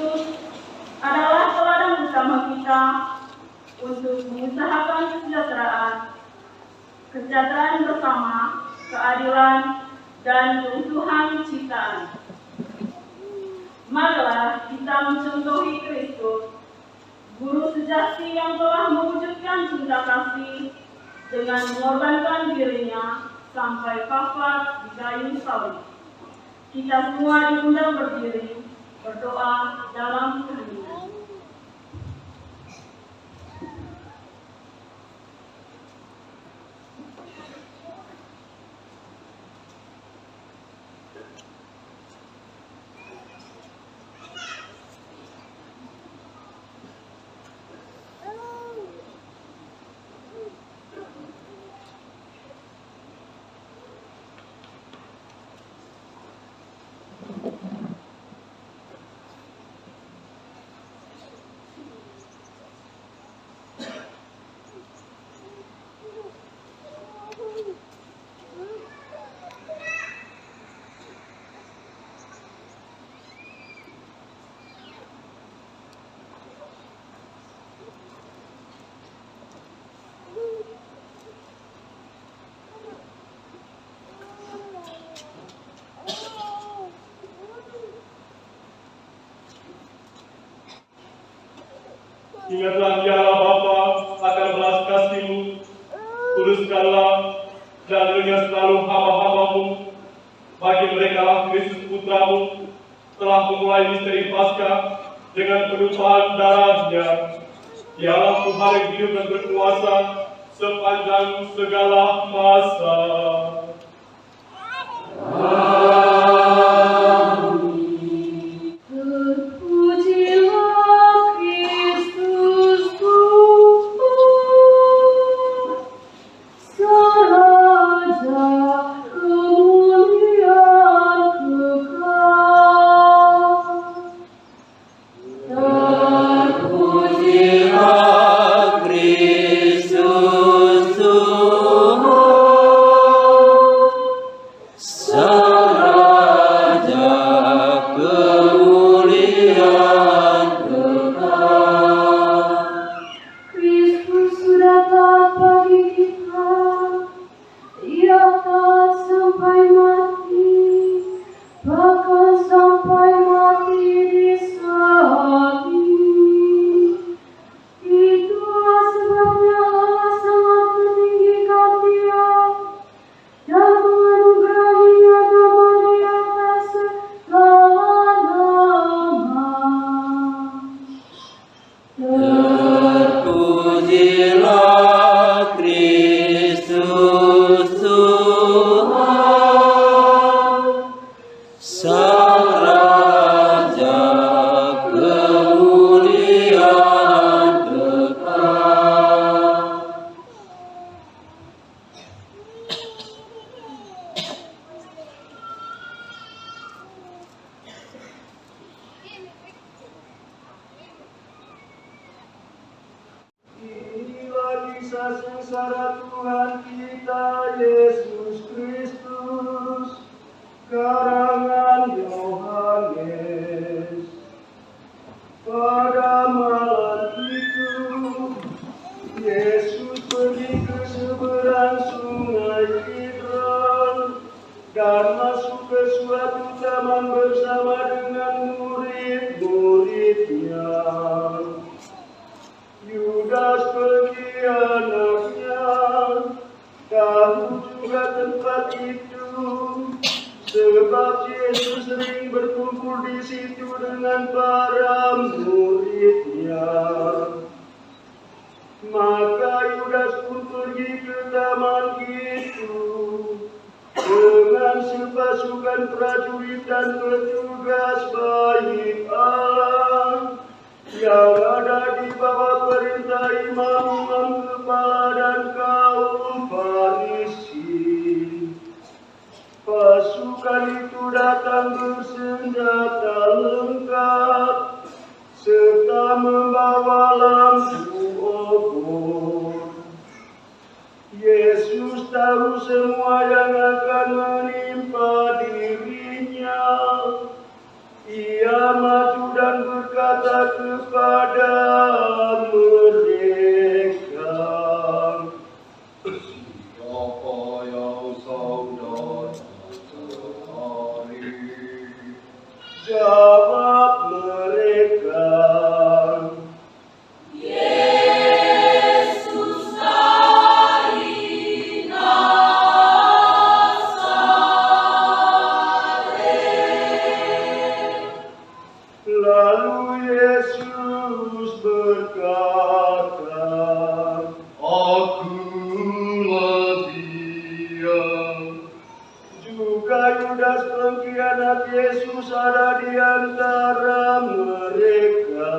Kristus adalah teladan utama kita untuk mengusahakan kesejahteraan bersama, keadilan, dan keutuhan ciptaan. Marilah kita mencontohi Kristus, Guru sejati yang telah mewujudkan cinta kasih dengan mengorbankan dirinya sampai wafat di kayu salib. Kita semua diundang berdiri, berdoa dalam keheningan. Ingatlah dialah Bapa akan belas kasih-Mu, tuliskanlah dan dengar selalu hamba-hamba-Mu, bagi mereka lah Kristus Putra-Mu telah memulai misteri Paskah dengan penumpahan darahnya. Dialah Tuhan yang hidup dan berkuasa sepanjang segala masa. sengsara Tuhan kita Yesus Kristus, karangan Yohanes. Pada malam itu, Yesus pergi ke seberang sungai Kidron dan masuk ke suatu taman bersama dengan murid-muridnya. Yudas pengkhianatnya tahu juga tempat itu, sebab Yesus sering berkumpul di situ dengan para muridnya. Maka Yudas pun pergi ke taman itu dengan sepasukan prajurit dan petugas bait Allah yang ada di bawah perintah imam-imam kepala dan kaum Farisi. Pasukan itu datang bersenjata lengkap serta membawa lampu obor. Yesus tahu semua yang akan menimpa dirinya. Ia maju dan berkata, kepada mereka. Siapa yang saudara-saudari? Jawab mereka. Lalu Yesus berkata, Akulah Dia. juga Yudas pengkhianat Yesus ada di antara mereka.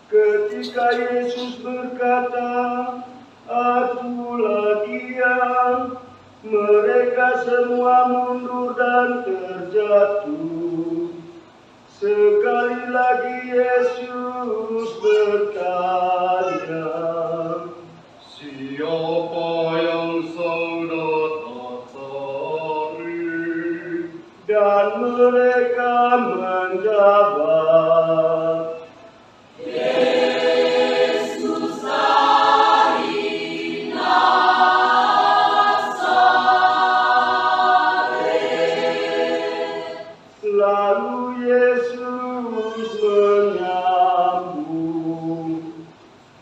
Ketika Yesus berkata, Akulah Dia, mereka semua mundur dan terjatuh. Sekali lagi Yesus bertanya, Siapa yang saudara-saudari? dan mereka menjawab, lalu Yesus menyambung,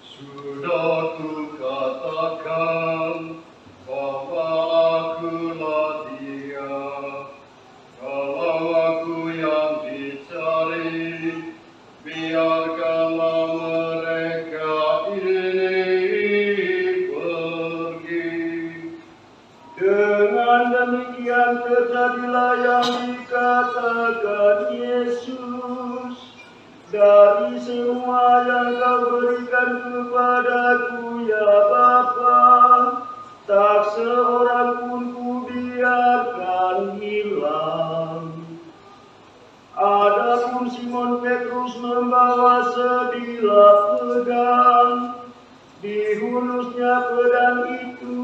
Sudah kukatakan bahwa akulah Dia. Kalau aku yang dicari, biarkanlah mereka ini pergi. dengan demikian terjadilah yang dikatakan Yesus, dari semua yang kau berikan kepadaku ya Bapa, tak seorang pun kubiarkan hilang. Adapun Simon Petrus membawa sebilah pedang, dihulusnya pedang itu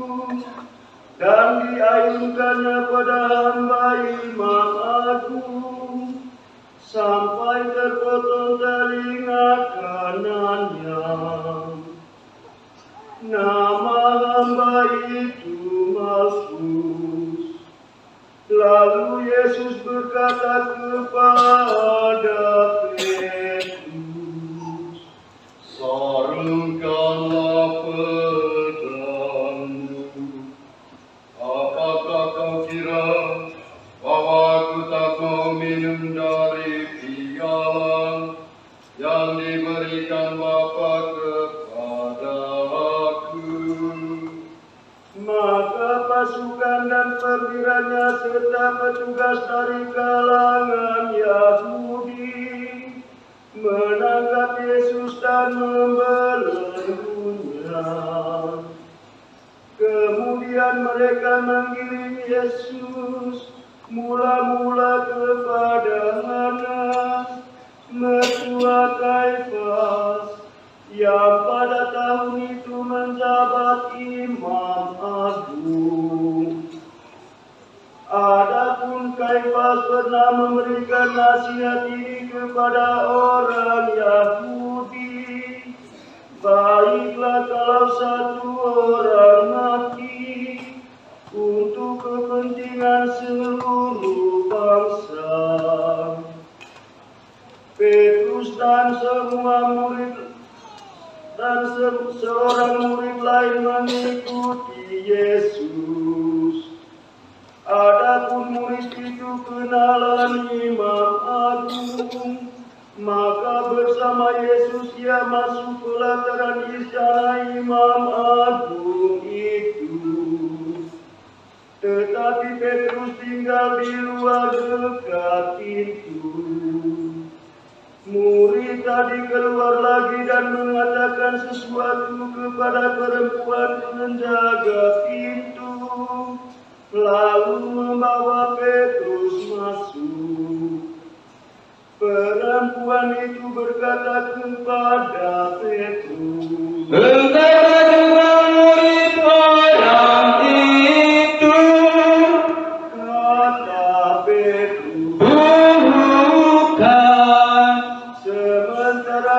dan diayunkannya pada hamba Imam Agung, sampai terpotong telinga kanannya. Nama hamba itu Malkus. Lalu Yesus berkata kepada Petrus, Sarungkanlah pedangmu. Apakah kau kira bahwa aku tak mau minum dari piala yang diberikan Bapa kepada aku? maka pasukan dan perwiranya serta petugas dari kalangan Yahudi menangkap Yesus dan membelenggunya. Kemudian mereka menggiring Yesus mula-mula kepada Hanas, mertua Kaifas, yang pada tahun itu menjabat Imam Agung. Adapun Kaifas pernah memberikan nasihat ini kepada orang Yahudi, baiklah kalau satu orang mati untuk kepentingan seluruh bangsa. Petrus dan semua murid dan seorang murid lain mengikuti Yesus. Adapun murid itu kenalan Imam Agung, maka bersama Yesus ia masuk pelataran istana Imam Agung itu. Tetapi Petrus tinggal di luar dekat pintu. Murid tadi keluar lagi dan mengatakan sesuatu kepada perempuan penjaga pintu, lalu membawa Petrus masuk. Perempuan itu berkata kepada Petrus, Engkau juga murid orang itu. kata Petrus, Bukan.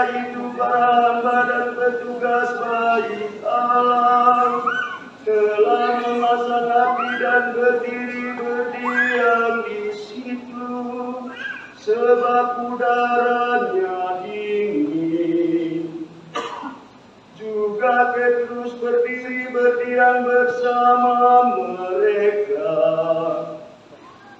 itu para hamba dan petugas bait Allah telah memasang api dan berdiri berdiam di situ, sebab udaranya dingin. Juga Petrus berdiri berdiam bersama mereka.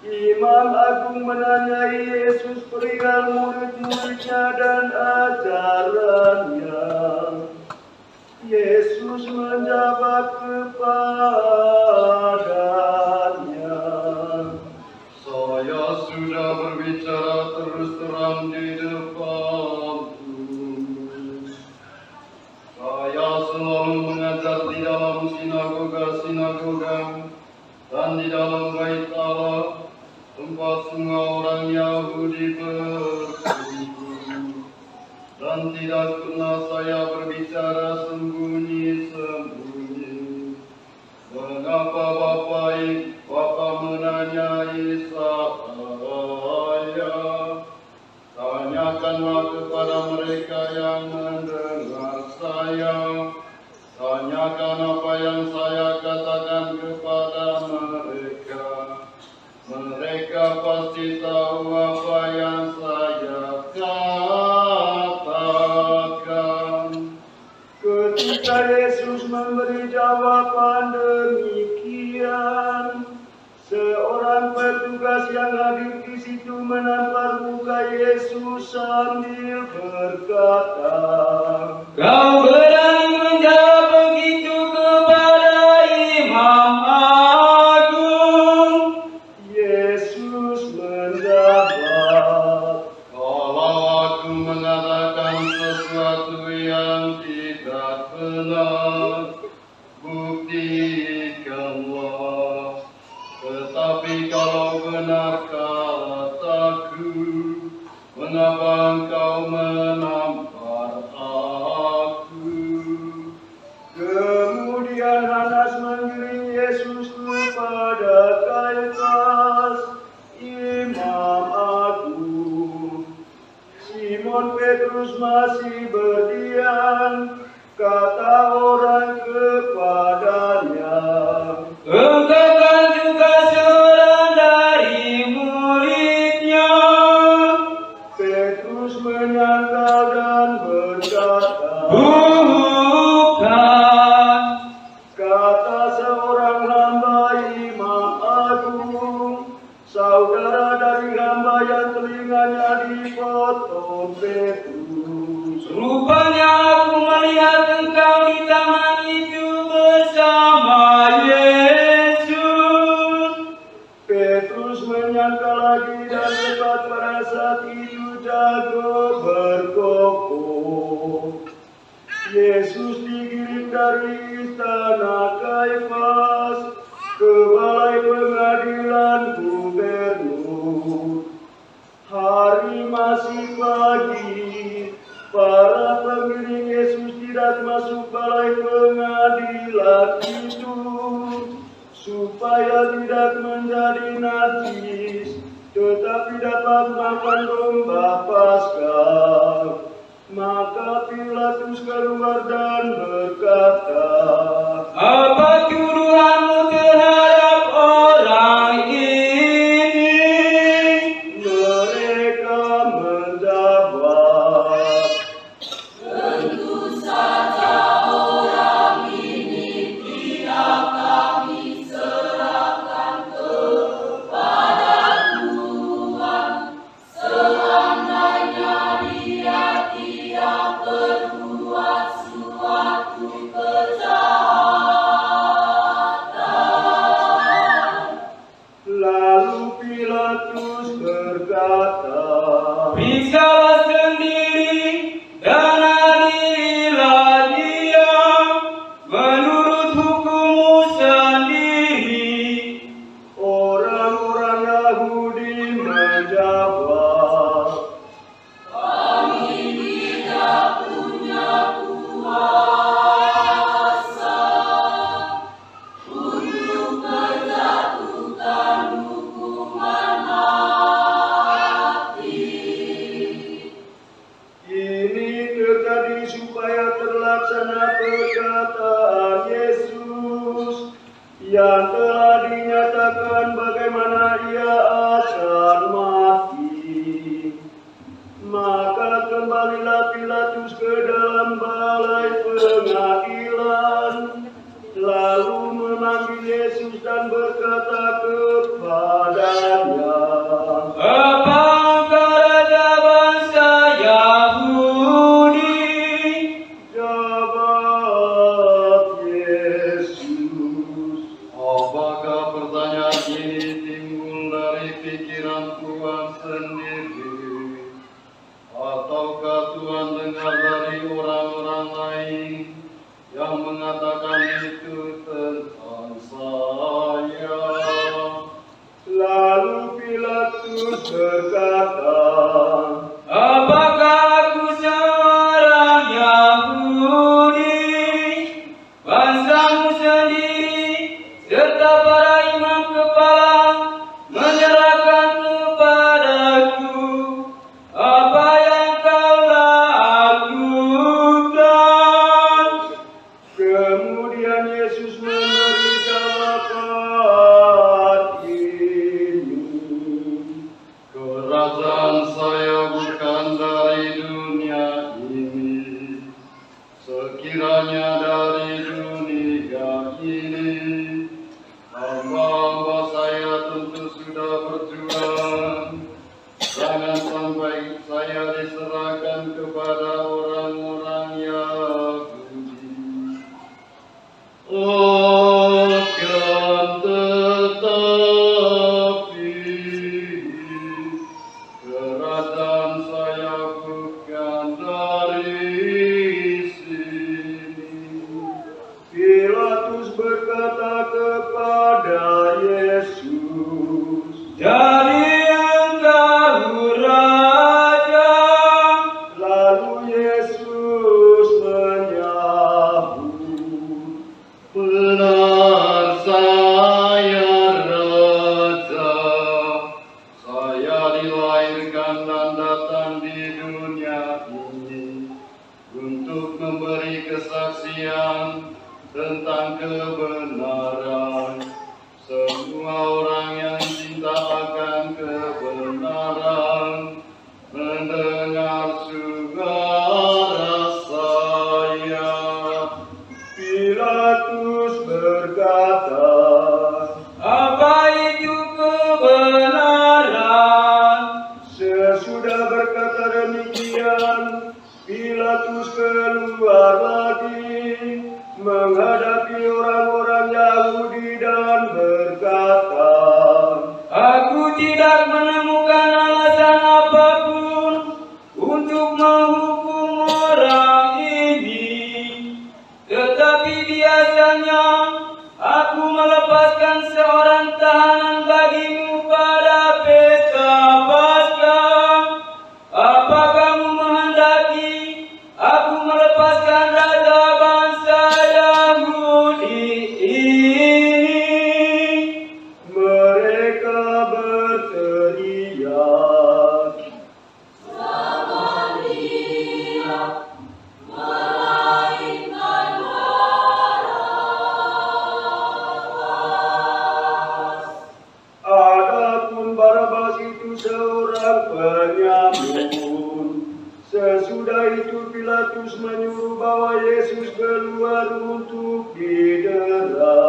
Imam Agung menanyai Yesus perihal murid-muridnya dan ajarannya. Yesus menjawab kepadanya, Saya sudah berbicara terus terang di depanmu. Saya selalu mengajar di dalam sinagoga dan di dalam bait Allah, tempat semua orang Yahudi berkumpul. Dan tidak pernah saya berbicara sembunyi-sembunyi. Mengapa Bapa menanyai saya? Tanyakanlah kepada mereka yang mendengar saya. Tanyakan apa yang saya katakan kepada mereka. Mereka pasti tahu apa yang saya katakan. ketika Yesus memberi jawaban demikian, seorang petugas yang hadir di situ menampar muka Yesus sambil berkata, Kau berani menjawab begitu kepada Imam Agung? Yesus menjawab, Kalau aku mengatakan sesuatu yang tidak benar, buktikanlah. Tetapi kalau benar kataku, mengapa engkau menampar aku? Kemudian Hanas mengiring Yesus kepada Kaifas, Imam Agung. Simon Petrus masih berdiam. Kata orang kepadanya, Engkau kan juga seorang dari muridnya. Petrus menyangkal dan berkata, Bukan. kata seorang hamba Imam Agung, saudara dari hamba yang telinganya dipotong Petrus. Rupanya aku melihat engkau di taman itu bersama Yesus. Petrus menyangkal lagi dan tepat pada saat itu jago berkokoh. Yesus digiring dari istana Kaifas ke balai pengadilan gubernur. Hari masih pagi, para pengiring Yesus tidak masuk balai pengadilan itu, supaya tidak menjadi najis, tetapi dapat makan domba Paskah. Maka Pilatus keluar dan berkata, Apa tuduhanmu terhadap orang ini? Mereka menjawab, lalu Pilatus berkata, Periksalah sendiri dan adililah dia menurut hukummu sendiri. orang-orang Yahudi menjawab, Pilatus ke dalam balai pengadilan, lalu memanggil Yesus dan berkata kepadanya, "Apa engkau raja bangsa Yahudi?" Jawab Yesus, Apakah pertanyaan ini timbul dari pikiran Tuhan sendiri? Ataukah Tuhan dengar dari orang-orang lain yang mengatakan itu tentang saya? Lalu Pilatus berkata, Apakah aku seorang Yahudi? Bangsamu sendiri serta para imam kepala menyerahkan kepadaku apa yang kau lakukan. kemudian Yesus memberi jawaban ini, Kerajaan saya bukan dari dunia ini. Sekiranya dari dunia ini, hamba-hamba saya tentu sudah berjuang. Jangan sampai saya diserahkan kepada orang-orang Yahudi. Akan tetapi kerajaan saya bukan dari sini. Pilatus berkata kepada Yesus, Jadi engkau raja. lalu Yesus menyahut, Benar saya raja. Saya dilahirkan dan datang di dunia ini untuk memberi kesaksian tentang kebenaran. Semua orang yang cinta akan kebenaran mendengar suara saya. Pilatus berkata, Apa itu kebenaran? sesudah berkata demikian, Pilatus keluar lagi menghadapi orang-orang Yahudi dan berkata, Aku tidak menemukan alasan apapun untuk menghukum orang ini. Tetapi biasanya aku melepaskan seorang tahanan bagimu pada pesta Paskah. Apa kamu menghendaki aku melepaskan raja bangsa Yahudi ini? mereka berteriak, adapun Barabas itu seorang penyamun. Sesudah itu Pilatus menyuruh bahwa Yesus keluar untuk didera.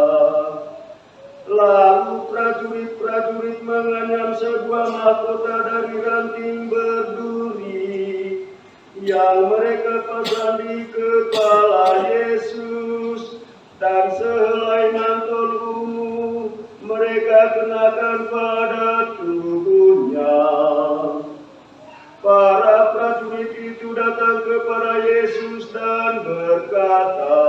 Lalu prajurit-prajurit menganyam sebuah mahkota dari ranting berduri yang mereka pasang di kepala Yesus, dan sehelai mantel ungu mereka kenakan pada tubuhnya. Para prajurit itu datang kepada Yesus dan berkata,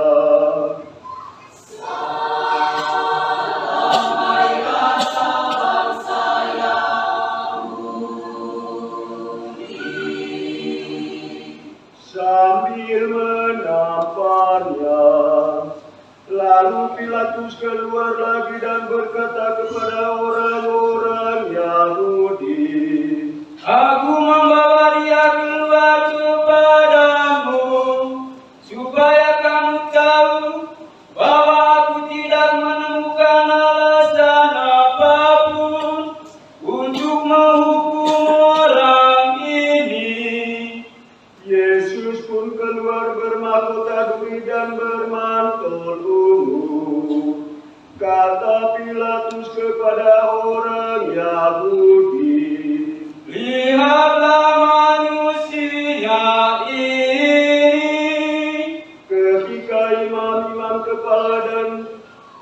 sambil menamparnya. Lalu Pilatus keluar lagi dan berkata kepada orang-orang Yahudi, Aku membawa dia keluar kepadamu, supaya kamu tahu bahwa aku tidak menemukan alasan apapun untuk menghukum orang ini. Yesus pun kepada orang Yahudi, lihatlah manusia ini. ketika imam-imam kepala dan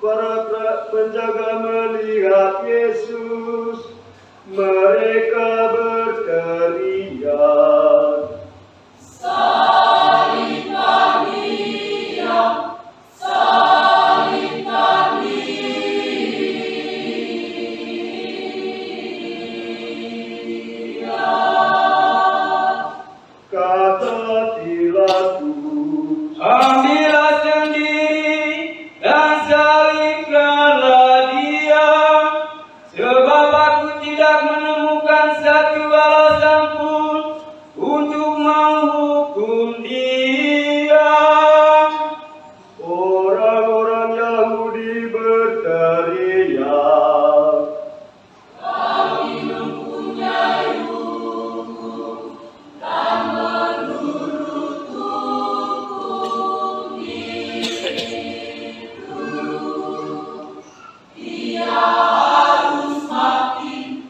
para penjaga melihat Yesus, mereka berteriak, Salibkan Dia, salibkan Dia. kata Pilatus, Ambillah sendiri dan salibkanlah Dia, sebab aku tidak menemukan satu alasan pun untuk menghukum Dia. orang-orang Yahudi berteriak, Kami mempunyai hukum dan menurut hukum itu, Dia harus mati,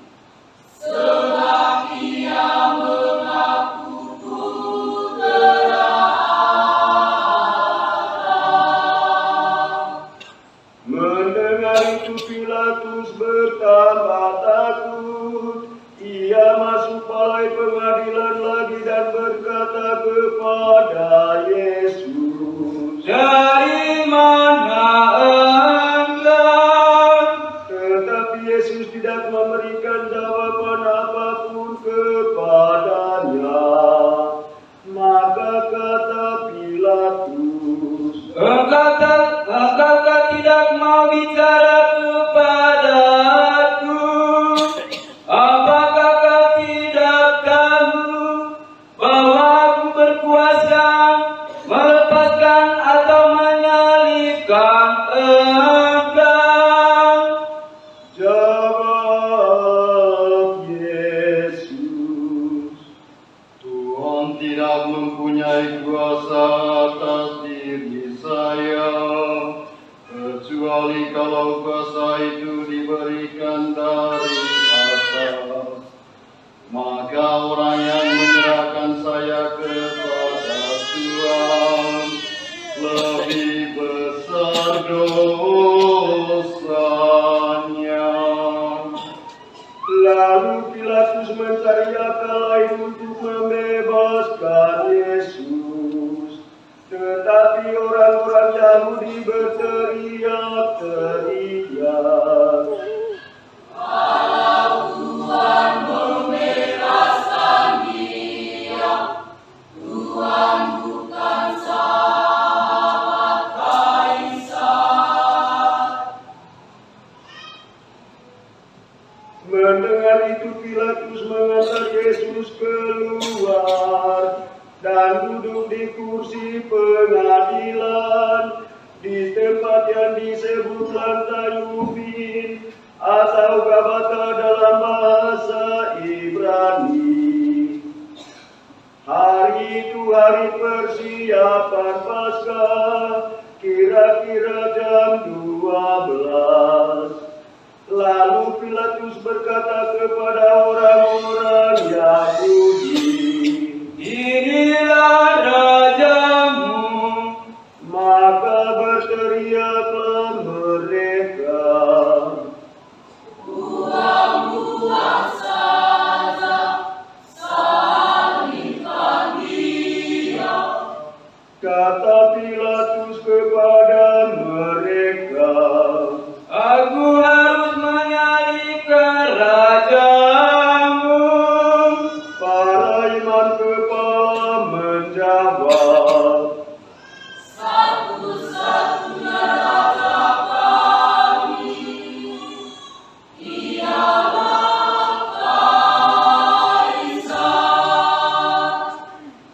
sebab Dia mengaku putra Allah. mendengar itu Pilatus bertambah takut. Ia masuk balai pengadilan lagi dan berkata kepada Yesus, Dari mana engkau? tetapi Yesus tidak memberikan jawaban apapun kepadanya. Maka kata Pilatus, Engkau tidak mau bicara kepadaku? Apakah kau tidak tahu bahwa aku berkuasa melepaskan atau menyalibkan engkau? jawab Yesus, Tuhan tidak mempunyai kuasa atas diri saya, kecuali kalau kuasa itu diberikan dari atas. Maka orang yang menyerahkan saya kepada Tuhan lebih besar dosanya. Lalu Pilatus mencari akal lain untuk membebaskan Yesus. Tetapi orang-orang Yahudi berteriak-teriak, Kalau Tuhan membebaskan Dia, Tuhan bukan sahabat Kaisar. mendengar itu Pilatus mengantar Yesus keluar dan duduk di kursi pengadilan di tempat yang disebut lantai ubin atau Gabata dalam bahasa Ibrani. Hari itu hari persiapan Paskah, kira-kira jam 12. Lalu Pilatus berkata kepada orang-orang Yahudi, Inilah rajamu. maka berteriaklah mereka, Buang-buang saja, salibkan Dia. kata Pilatus kepada mereka, Aku harus menyalibkan rajamu. para imam kepala menjawab, Satu-satunya raja kami ialah Kaisar.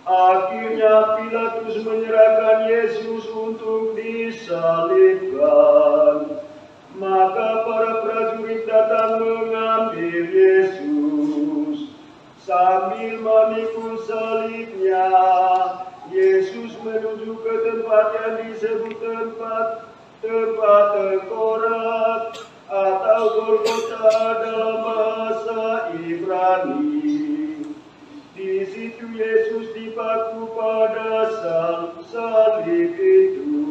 akhirnya Pilatus menyerahkan Yesus untuk disalibkan. Maka para prajurit datang mengambil Yesus. Sambil memikul salibnya, Yesus menuju ke tempat yang disebut tempat tengkorak atau atau Golgota dalam bahasa Ibrani. Di situ Yesus dipaku pada salib itu.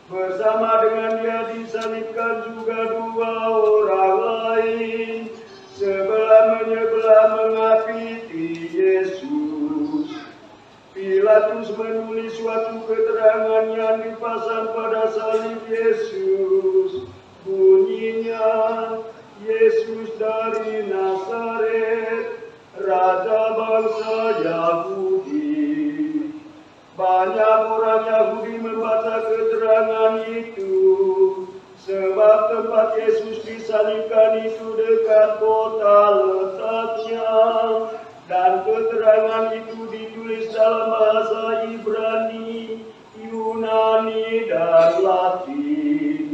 Bersama dengan dia disalibkan juga dua orang lain, sebelah menyebelah mengapiti Yesus. Pilatus menulis suatu keterangan yang dipasang pada salib Yesus. Bunyinya, Yesus dari Nazaret, Raja bangsa Yahudi. Banyak orang Yahudi membaca keterangan itu, sebab tempat Yesus disalibkan itu dekat kota letaknya, dan keterangan itu ditulis dalam bahasa Ibrani, Yunani, dan Latin.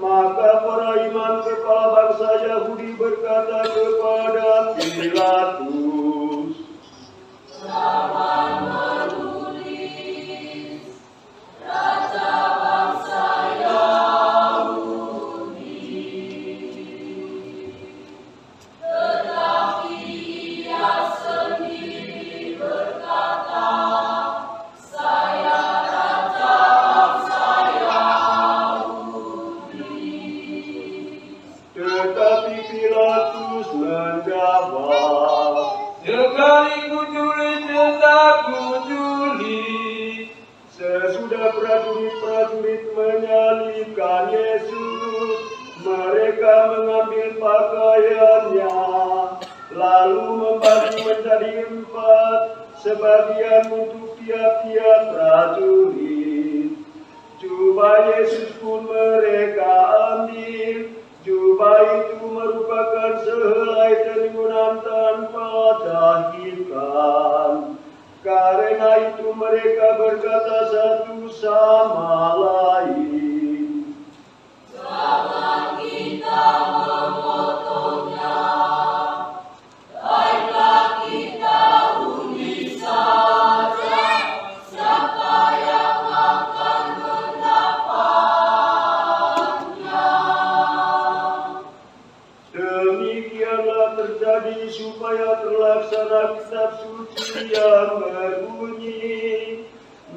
Maka para imam kepala bangsa Yahudi berkata kepada Pilatus, "Jangan menulis Raja bangsa Yahudi, tetapi ia sendiri berkata, saya Raja bangsa Yahudi." Tetapi Pilatus menjawab, "Sekali kutulis tetap kutulis." Sesudah prajurit-prajurit menyalibkan Yesus, mereka mengambil pakaiannya, lalu membagi menjadi 4, sebagian untuk tiap-tiap prajurit. Jubah Yesus pun mereka ambil. Jubah itu merupakan sehelai tenunan tanpa jahitan. Karena itu mereka berkata satu sama lain, "Jangan kita memotongnya, baiklah kita undi saja siapa yang akan mendapatnya." Demikianlah terjadi supaya terlaksana kitab suci yang berbunyi,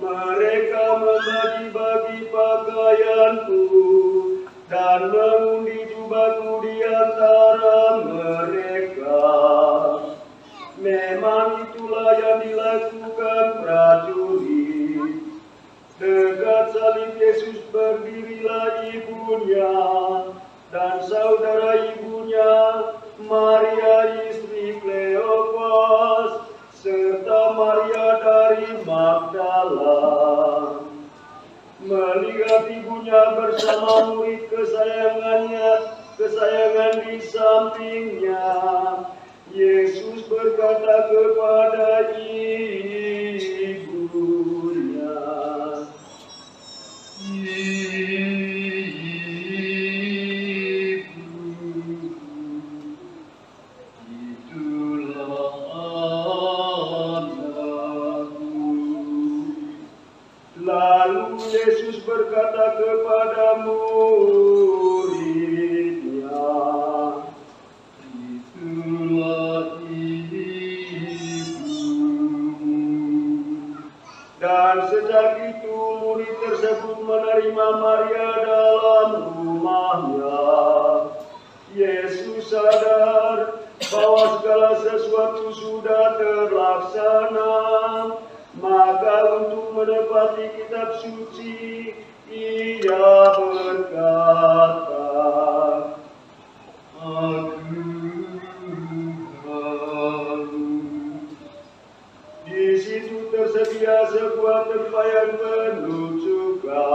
"Mereka membagi-bagi pakaianku dan mengundi jubahku di antara mereka." Memang itulah yang dilakukan prajurit. Dekat salib Yesus berdirilah ibunya dan saudara ibunya, Maria istri Kleopas, serta Maria dari Magdala. Melihat ibunya bersama murid kesayangan di sampingnya, Yesus berkata kepada ibunya, Lalu Yesus berkata kepada murid-Nya, "Itulah ibumu." Dan sejak itu murid tersebut menerima Maria dalam rumahnya. Yesus sadar bahwa segala sesuatu sudah terlaksana. Maka untuk menepati kitab suci, ia berkata, "Aku haus." Di situ tersedia sebuah tempayan penuh cuka.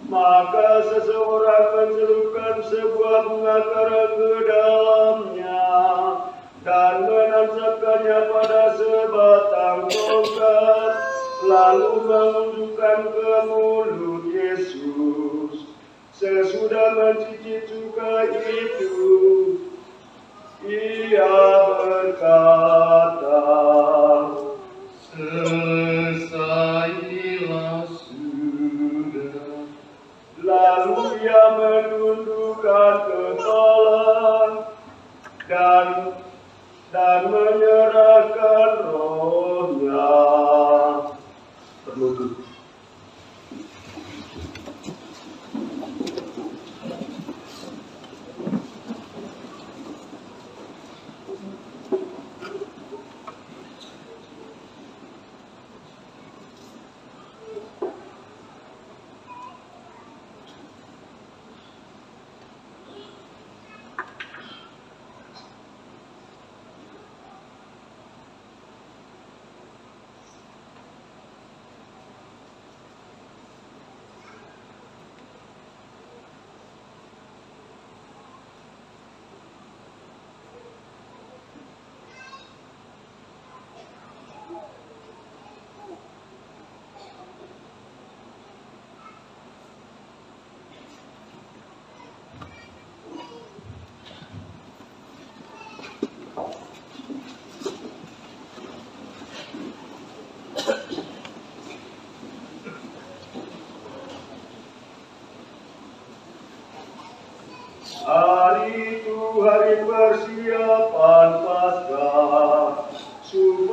Maka seseorang mencelupkan sebuah bunga karang ke dalamnya dan menancapkannya pada sebatang tongkat, lalu menunjukkan ke mulut Yesus. Sesudah mencicip cuka itu, ia berkata, "Selesailah sudah." Lalu ia menundukkan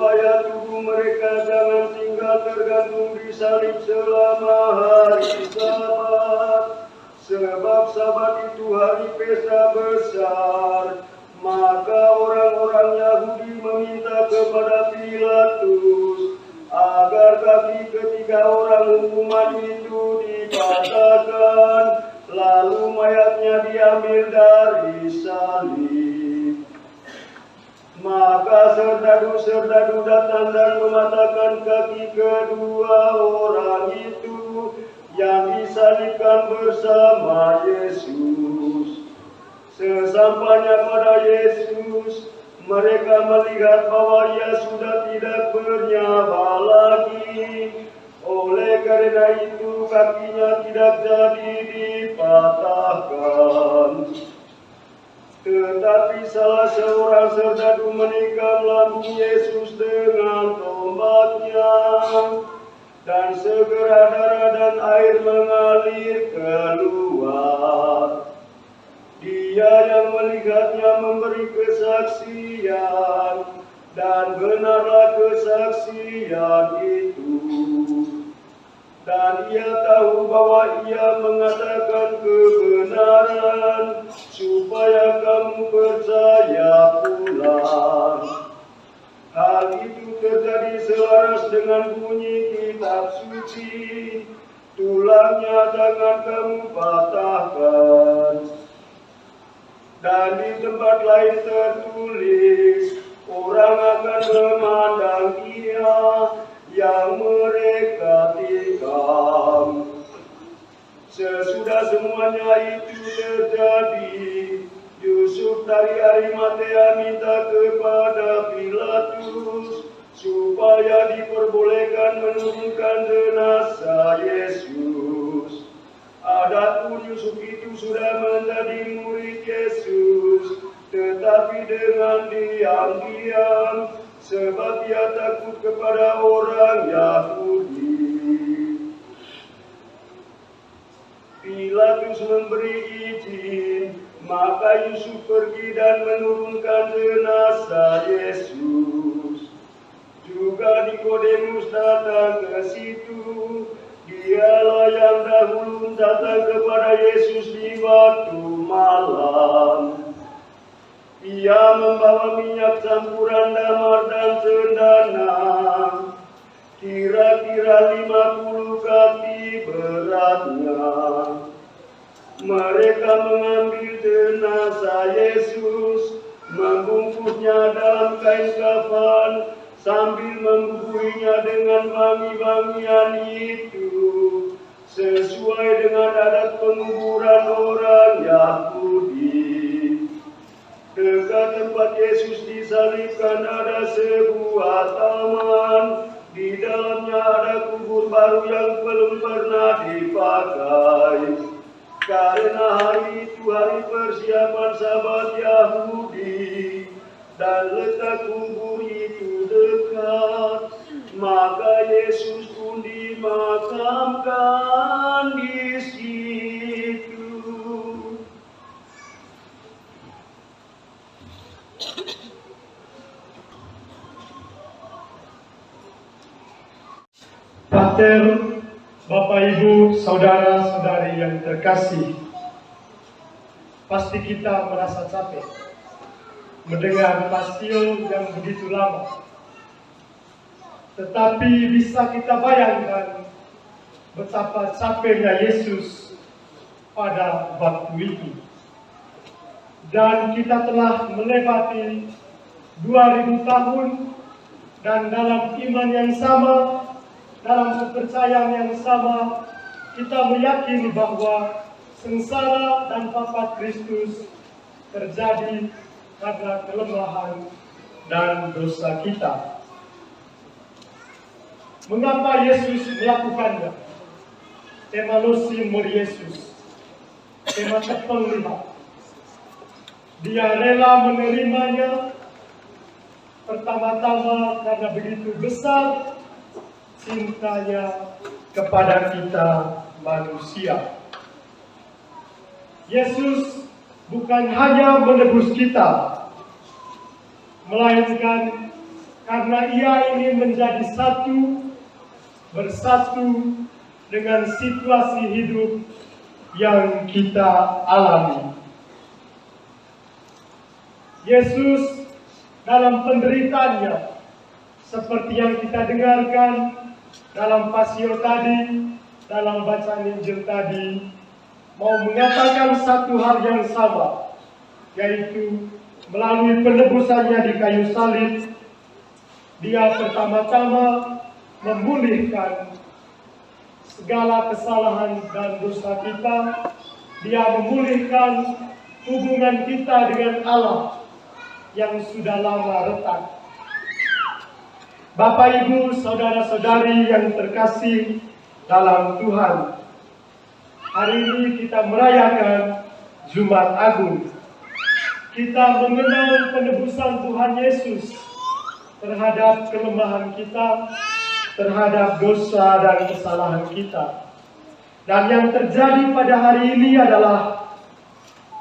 supaya tubuh mereka jangan tinggal tergantung di salib selama hari Sabat. Sebab Sabat itu hari pesta besar. Maka orang-orang Yahudi meminta kepada Pilatus agar kaki ketiga orang hukuman itu dipatahkan, lalu mayatnya diambil dari salib. Maka serdadu-serdadu datang dan mematahkan kaki kedua orang itu yang disalibkan bersama Yesus. Sesampainya pada Yesus, mereka melihat bahwa ia sudah tidak bernyawa lagi. Oleh karena itu kakinya tidak jadi dipatahkan. Tetapi salah seorang serdadu menikam lambung Yesus dengan tombaknya, dan segera darah dan air mengalir keluar. Dia yang melihatnya memberi kesaksian, dan benarlah kesaksian itu. Dan ia tahu bahwa ia mengatakan kebenaran, supaya kamu percaya pula. Hal itu terjadi selaras dengan bunyi kitab suci, tulangnya jangan kamu patahkan. Dan di tempat lain tertulis, orang akan memandang dia yang mereka tikam. Sesudah semuanya itu terjadi, Yusuf dari Arimatea minta kepada Pilatus supaya diperbolehkan menurunkan jenazah Yesus. Adapun Yusuf itu sudah menjadi murid Yesus, tetapi dengan diam-diam, sebab ia takut kepada orang Yahudi. Pilatus memberi izin, maka Yusuf pergi dan menurunkan jenazah Yesus. Juga Nikodemus datang ke situ. Dialah yang dahulu datang kepada Yesus di waktu malam. Ia membawa minyak campuran damar dan cendana, kira-kira 50 kati beratnya. Mereka mengambil jenazah Yesus, membungkusnya dalam kain kafan, sambil membubuhinya dengan wangi-wangian itu, sesuai dengan adat penguburan orang Yahudi. Dekat tempat Yesus disalibkan ada sebuah taman. Di dalamnya ada kubur baru yang belum pernah dipakai. Karena hari itu hari persiapan Sabat Yahudi, dan letak kubur itu dekat, maka Yesus pun dimakamkan di situ. Pater, Bapak Ibu, Saudara-saudari yang terkasih, pasti kita merasa capek mendengar pasio yang begitu lama. Tetapi bisa kita bayangkan betapa capeknya Yesus pada waktu itu. Dan kita telah melewati 2000 tahun, dan dalam iman yang sama, dalam kepercayaan yang sama, kita meyakini bahwa sengsara dan wafat Kristus terjadi karena kelemahan dan dosa kita. Mengapa Yesus melakukannya? Tema losi mur Yesus, tema terpenglihat. Dia rela menerimanya pertama-tama karena begitu besar cintanya kepada kita manusia. Yesus bukan hanya menebus kita, melainkan karena ia ingin menjadi bersatu dengan situasi hidup yang kita alami. Yesus dalam penderitaannya, seperti yang kita dengarkan dalam pasio tadi, dalam bacaan Injil tadi, mau mengatakan satu hal yang sama, yaitu melalui penebusannya di kayu salib, dia pertama-tama memulihkan segala kesalahan dan dosa kita. Dia memulihkan hubungan kita dengan Allah yang sudah lama retak. Bapak, Ibu, saudara-saudari yang terkasih dalam Tuhan, hari ini kita merayakan Jumat Agung. Kita mengenal penebusan Tuhan Yesus terhadap kelemahan kita, terhadap dosa dan kesalahan kita. Dan yang terjadi pada hari ini adalah,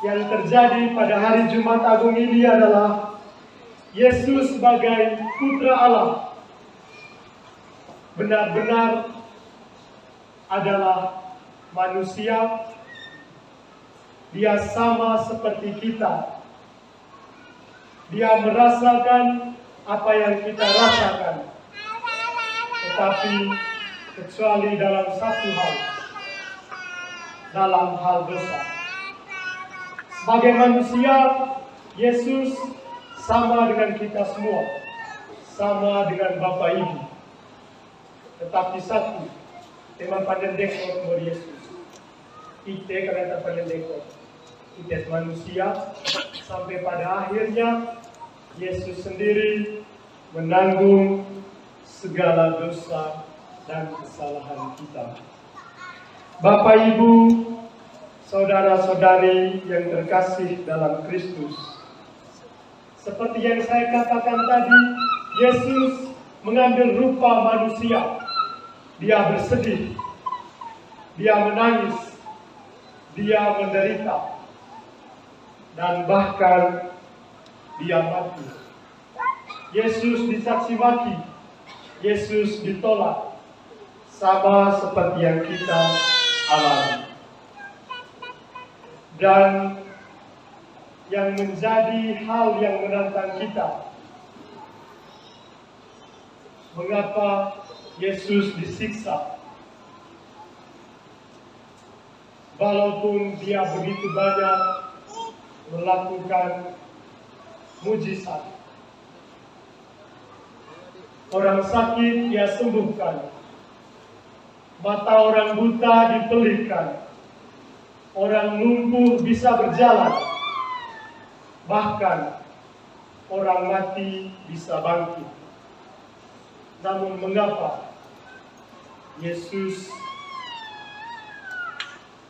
yang terjadi pada hari Jumat Agung ini adalah Yesus sebagai Putra Allah benar-benar adalah manusia. Dia sama seperti kita. Dia merasakan apa yang kita rasakan, tetapi kecuali dalam satu hal, dalam hal dosa. Sebagai manusia, Yesus sama dengan kita semua, sama dengan Bapak Ibu. Tetapi satu, tema pandendekor buat Yesus. Ite kata pandendekor. Ite manusia, sampai pada akhirnya Yesus sendiri menanggung segala dosa dan kesalahan kita. Bapak, Ibu, saudara-saudari yang terkasih dalam Kristus, seperti yang saya katakan tadi, Yesus mengambil rupa manusia. Dia bersedih, dia menangis, dia menderita, dan bahkan dia mati. Yesus dicaci maki, Yesus ditolak, sama seperti yang kita alami. Dan yang menjadi hal yang menantang kita, mengapa Yesus disiksa? Walaupun dia begitu banyak melakukan mujizat. Orang sakit dia sembuhkan, mata orang buta dipelihkan, orang lumpuh bisa berjalan, bahkan orang mati bisa bangkit. Namun mengapa Yesus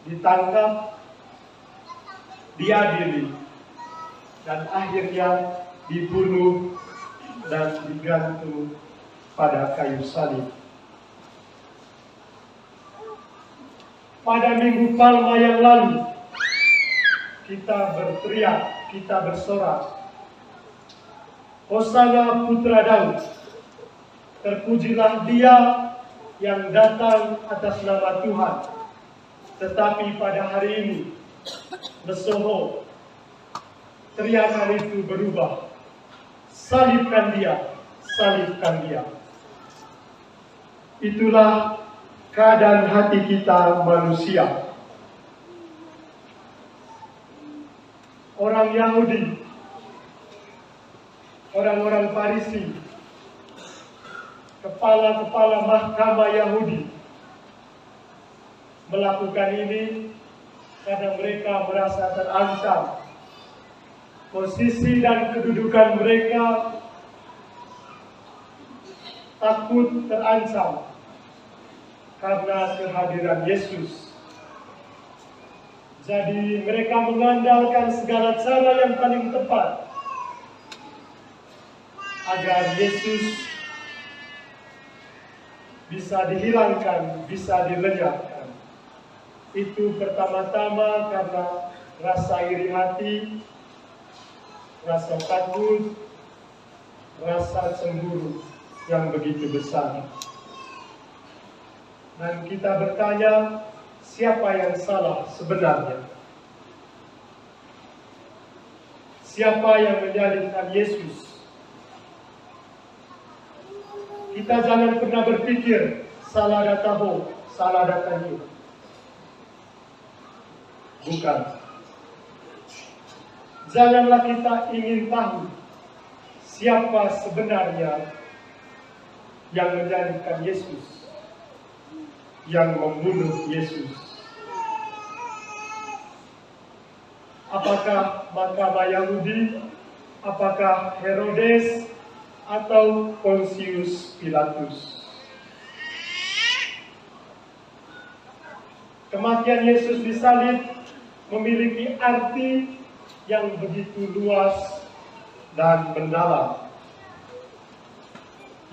ditangkap, diadili, dan akhirnya dibunuh dan digantung pada kayu salib? Pada Minggu Palma yang lalu, kita berteriak, kita bersorak, Hosana Putra Daud, terpujilah dia yang datang atas nama Tuhan. Tetapi pada hari ini, Besoho, teriakan itu berubah. Salibkan dia, salibkan dia. Itulah keadaan hati kita manusia. Orang Yahudi, orang-orang Farisi, kepala-kepala mahkamah Yahudi melakukan ini karena mereka merasa terancam. Posisi dan kedudukan mereka takut terancam karena kehadiran Yesus. Jadi mereka mengandalkan segala cara yang paling tepat agar Yesus bisa dihilangkan, bisa dilenyapkan. Itu pertama-tama karena rasa iri hati, rasa takut, rasa cemburu yang begitu besar. Dan kita bertanya, siapa yang salah sebenarnya? Siapa yang menyalibkan Yesus? Kita jangan pernah berpikir salah data Ho, salah data Yu. Bukan. Janganlah kita ingin tahu siapa sebenarnya yang menyalibkan Yesus, yang membunuh Yesus. Apakah mahkamah Yahudi, apakah Herodes, atau Pontius Pilatus? Kematian Yesus disalib memiliki arti yang begitu luas dan mendalam.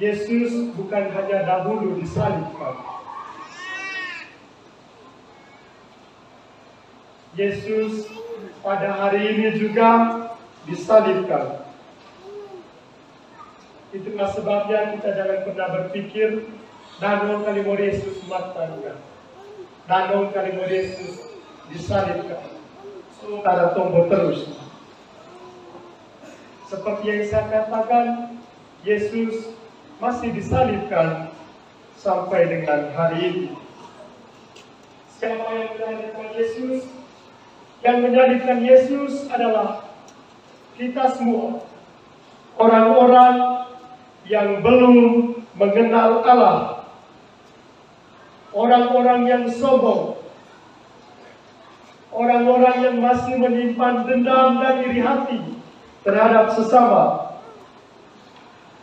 Yesus bukan hanya dahulu disalibkan. Yesus pada hari ini juga disalibkan. Itulah sebabnya kita jangan pernah berpikir danau Kalimur Yesus matangga, danau Kalimur Yesus disalibkan. Saudara tunggu terus. Seperti yang saya katakan, Yesus masih disalibkan sampai dengan hari ini. Siapa yang menyalibkan Yesus? Yang menyalibkan Yesus adalah kita semua, orang-orang yang belum mengenal Allah, orang-orang yang sombong, orang-orang yang masih menyimpan dendam dan iri hati terhadap sesama,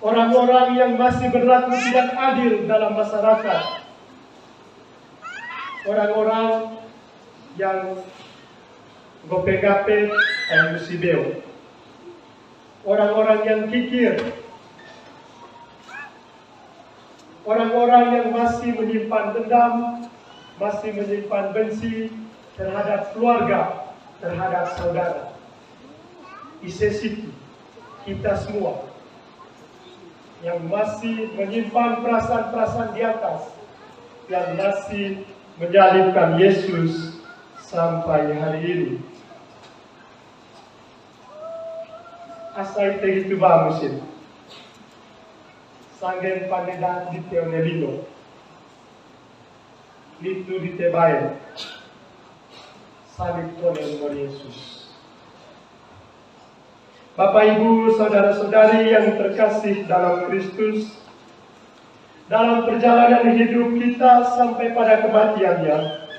orang-orang yang masih berlaku tidak adil dalam masyarakat, orang-orang yang gope-gape dan musibeo, orang-orang yang kikir, orang-orang yang masih menyimpan dendam, masih menyimpan benci terhadap keluarga, terhadap saudara. Isesitu kita semua yang masih menyimpan perasaan-perasaan di atas, yang masih menyalibkan Yesus sampai hari ini. Asai itu bamusin. Sanggen pandedan di Teonelino. Litu di Tebayan. Salib oleh Yesus. Bapak Ibu, saudara-saudari yang terkasih dalam Kristus, dalam perjalanan hidup kita sampai pada kematiannya,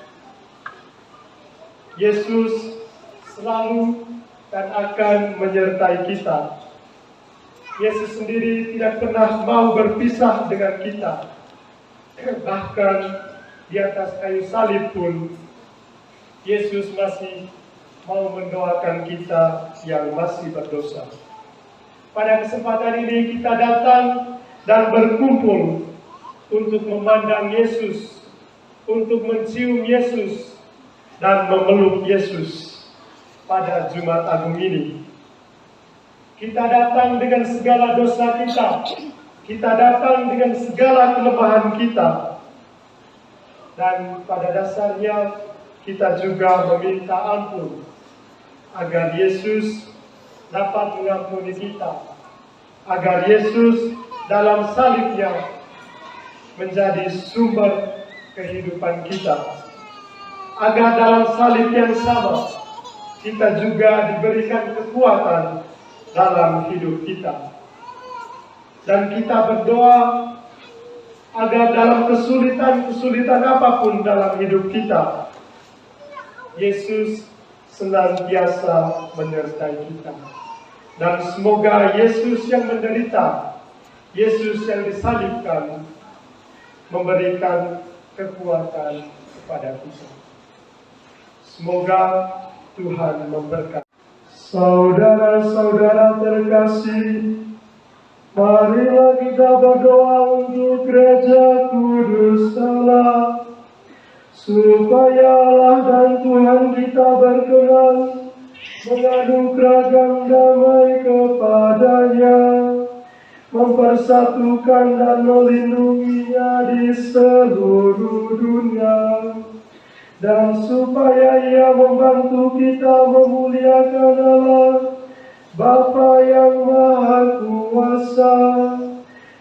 Yesus selalu dan akan menyertai kita. Yesus sendiri tidak pernah mau berpisah dengan kita. Bahkan di atas kayu salib pun, Yesus masih mau mendoakan kita yang masih berdosa. Pada kesempatan ini kita datang dan berkumpul untuk memandang Yesus, untuk mencium Yesus, dan memeluk Yesus pada Jumat Agung ini. Kita datang dengan segala dosa kita datang dengan segala kelemahan kita, dan pada dasarnya kita juga meminta ampun agar Yesus dapat mengampuni kita, agar Yesus dalam salibnya menjadi sumber kehidupan kita, agar dalam salib yang sama kita juga diberikan kekuatan dalam hidup kita. Dan kita berdoa agar dalam kesulitan-kesulitan apapun dalam hidup kita, Yesus senantiasa menyertai kita. Dan semoga Yesus yang menderita, Yesus yang disalibkan, memberikan kekuatan kepada kita. Semoga Tuhan memberkati. Saudara-saudara terkasih, marilah kita berdoa untuk Gereja Kudus Allah, supaya Allah dan Tuhan kita berkenan menganugerahkan damai kepadanya, mempersatukan dan melindunginya di seluruh dunia, dan supaya Ia membantu kita memuliakan Allah Bapa yang Maha Kuasa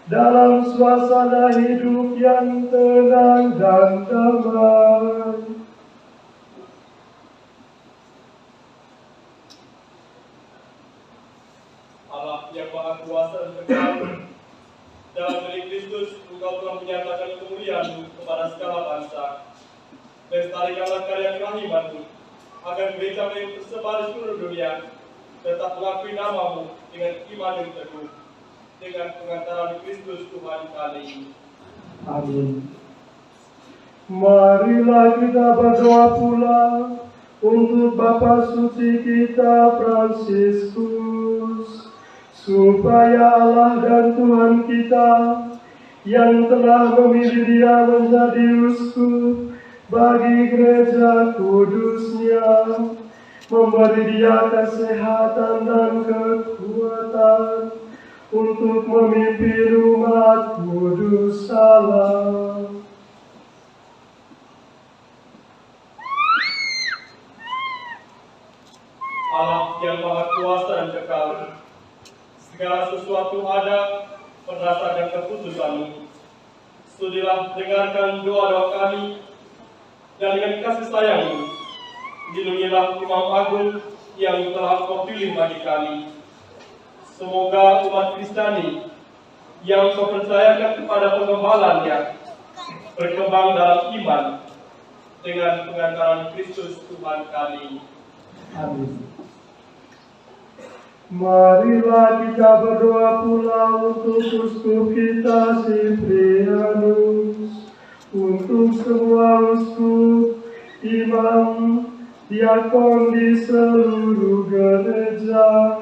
dalam suasana hidup yang tenang dan damai. Allah yang Maha Kuasa dan kekal, dalam diri Kristus Engkau telah menyatakan kemuliaan-Mu kepada segala bangsa. Lestarikanlah karya kerahiman-Mu, agar gereja yang tersebar di seluruh dunia tetap mengakui nama-Mu dengan iman yang teguh, dengan pengantaran Kristus Tuhan kami. Amin. Marilah kita berdoa pula untuk Bapa Suci kita Fransiskus, supaya Allah dan Tuhan kita yang telah memilih dia menjadi uskup bagi gereja kudusnya, memberi dia kesehatan dan kekuatan untuk memimpin umat kudus Allah. Allah yang Maha Kuasa dan kekal, segala sesuatu ada berdasarkan keputusan-Mu. Sudilah dengarkan doa-doa kami, dan dengan kasih sayang-Mu, lindungilah Imam Agung yang telah Kau pilih bagi kami. Semoga umat Kristiani yang Kau percayakan kepada pengembalannya berkembang dalam iman dengan pengantaran Kristus Tuhan kami. Amin. Marilah kita berdoa pula untuk uskup kita Siprianus, untuk semua uskup, imam, diakon di seluruh gereja,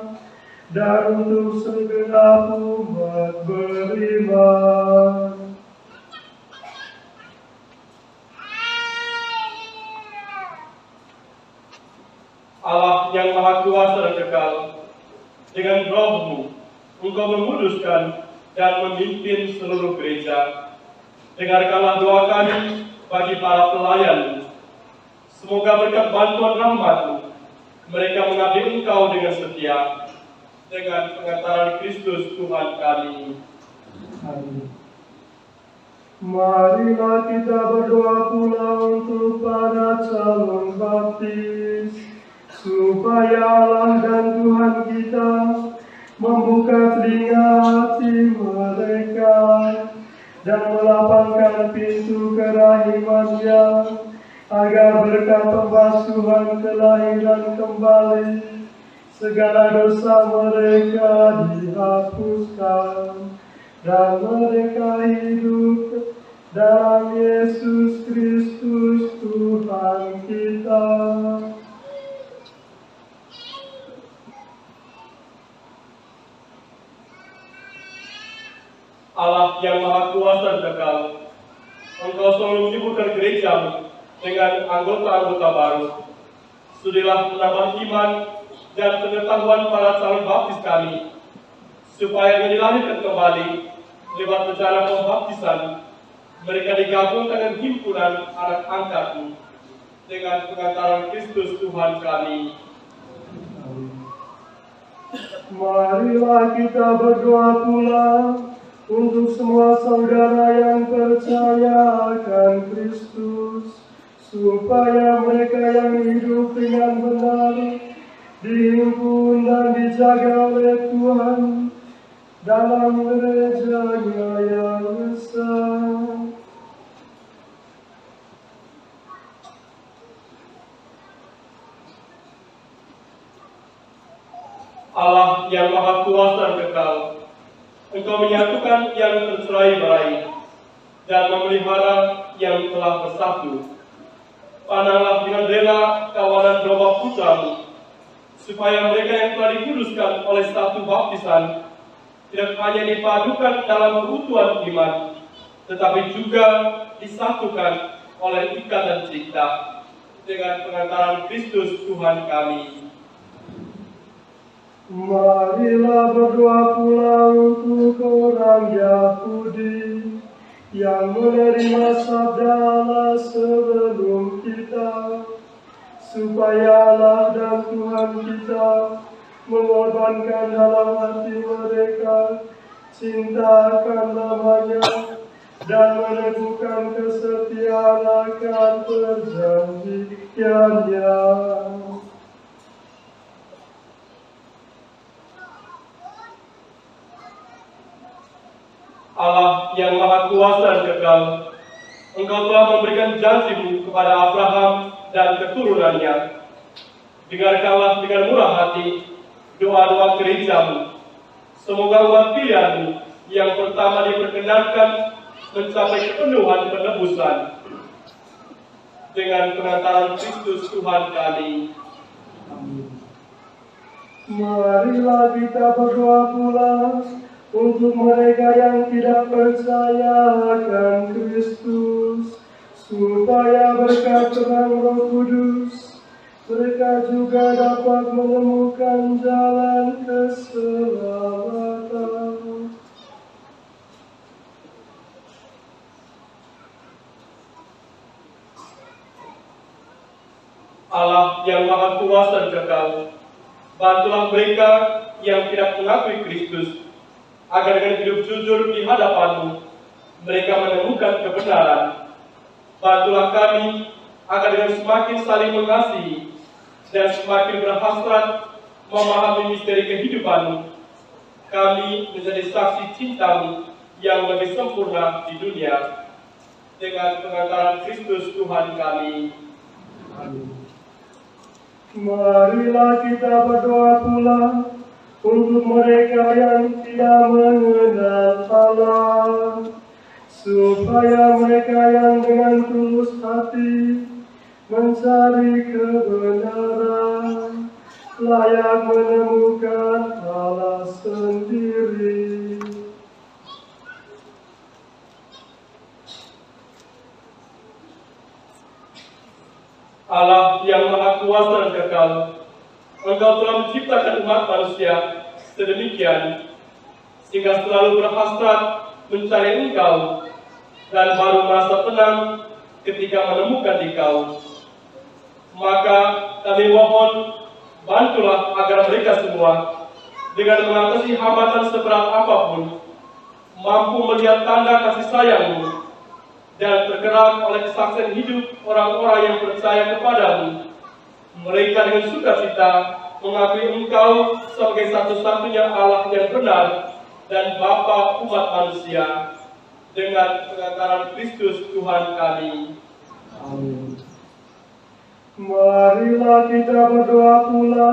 dan untuk segenap umat beriman. Allah yang Maha Kuasa dan kekal, dengan Roh-Mu, Engkau menguduskan dan memimpin seluruh gereja. Dengarkanlah doa kami bagi para pelayan-Mu. Semoga berkat bantuan rahmat-Mu, mereka mengabdi Engkau dengan setia, dengan pengantaran Kristus Tuhan kami. Amin. Marilah kita berdoa pula untuk para calon baptis, supaya Allah dan Tuhan kita membuka telinga hati mereka dan melapangkan pintu kerahimannya, agar berkat pembasuhan kelahiran kembali segala dosa mereka dihapuskan dan mereka hidup dalam Yesus Kristus Tuhan kita. Allah yang Maha Kuasa dan kekal, Engkau selalu menyibukkan gereja-Mu dengan anggota-anggota baru. Sudilah menambah iman dan pengetahuan para calon baptis kami, supaya dilahirkan kembali lewat rencana pembaptisan, mereka digabungkan dengan himpunan anak angkat-Mu dengan pengantaran Kristus Tuhan kami. Marilah kita berdoa pula untuk semua saudara yang percaya akan Kristus, supaya mereka yang hidup dengan benar dihimpun dan dijaga oleh Tuhan dalam gereja-Nya yang besar. Allah yang Maha Kuasa dan kekal, Engkau menyatukan yang tercerai-berai dan memelihara yang telah bersatu. Pandanglah dengan rela kawanan domba putra-Mu, supaya mereka yang telah dikuduskan oleh satu baptisan tidak hanya dipadukan dalam keutuhan iman, tetapi juga disatukan oleh ikatan cinta dengan pengantaran Kristus Tuhan kami. Marilah berdoa pula untuk orang Yahudi yang menerima sabda Allah sebelum kita, supaya Allah dan Tuhan kita mengorbankan dalam hati mereka cinta akan namanya dan meneguhkan kesetiaan akan perjanjiannya. Allah yang Maha Kuasa dan kekal, Engkau telah memberikan janji-Mu kepada Abraham dan keturunannya. Dengarkanlah dengan murah hati doa-doa gereja-Mu. Semoga umat pilihan-Mu yang pertama diperkenankan mencapai kepenuhan penebusan dengan pengantaran Kristus Tuhan kami. Marilah kita berdoa pula untuk mereka yang tidak percaya akan Kristus, supaya berkat terang Roh Kudus mereka juga dapat menemukan jalan keselamatan. Allah yang Maha Kuasa dan kekal, bantulah mereka yang tidak mengakui Kristus, agar dengan hidup jujur di hadapan-Mu, mereka menemukan kebenaran. Bantulah kami, agar dengan semakin saling mengasihi dan semakin berhasrat memahami misteri kehidupan-Mu, kami menjadi saksi cinta-Mu yang lebih sempurna di dunia. Dengan pengantaran Kristus Tuhan kami. Amin. Marilah kita berdoa pula untuk mereka yang tidak mengenal Allah, supaya mereka yang dengan tulus hati mencari kebenaran layak menemukan Allah sendiri. Allah yang Maha Kuasa dan kekal, Engkau telah menciptakan umat manusia sedemikian, sehingga selalu berhasrat mencari Engkau, dan baru merasa tenang ketika menemukan Engkau. Maka kami mohon, bantulah agar mereka semua, dengan mengatasi hambatan seberat apapun, mampu melihat tanda kasih sayang-Mu, dan tergerak oleh kesaksian hidup orang-orang yang percaya kepadamu. Mereka dengan sukacita mengakui Engkau sebagai satu-satunya Allah yang benar dan Bapa umat manusia, dengan pengantaran Kristus Tuhan kami. Amin. Marilah kita berdoa pula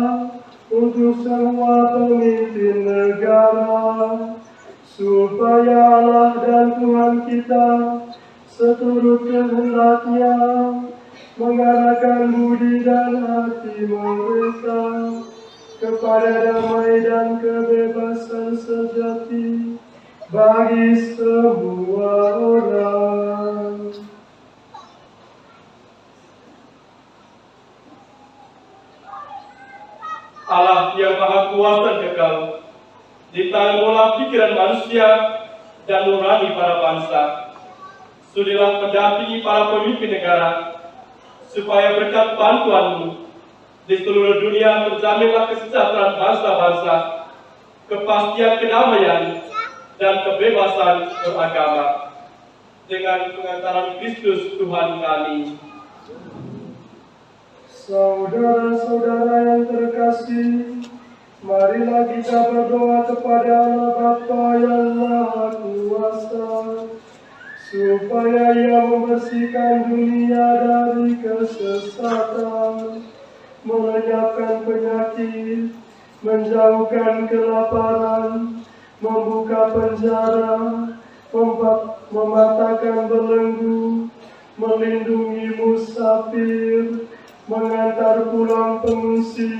untuk semua pemimpin negara, supaya Allah dan Tuhan kita seturut kehendak-Nya mengarahkan budi dan hati mereka kepada damai dan kebebasan sejati bagi semua orang. Allah yang Maha Kuasa dan kekal, di tangan-Mu pikiran manusia dan nurani para bangsa. Sudilah mendampingi para pemimpin negara, supaya berkat bantuan-Mu di seluruh dunia terjaminlah kesejahteraan bangsa-bangsa, kepastian kedamaian, dan kebebasan beragama. Dengan pengantaran Kristus Tuhan kami. Saudara-saudara yang terkasih, marilah kita berdoa kepada Allah Bapa yang Maha Kuasa, supaya Ia membersihkan dunia dari kesesatan, melenyapkan penyakit, menjauhkan kelaparan, membuka penjara, mematahkan belenggu, melindungi musafir, mengantar pulang pengungsi,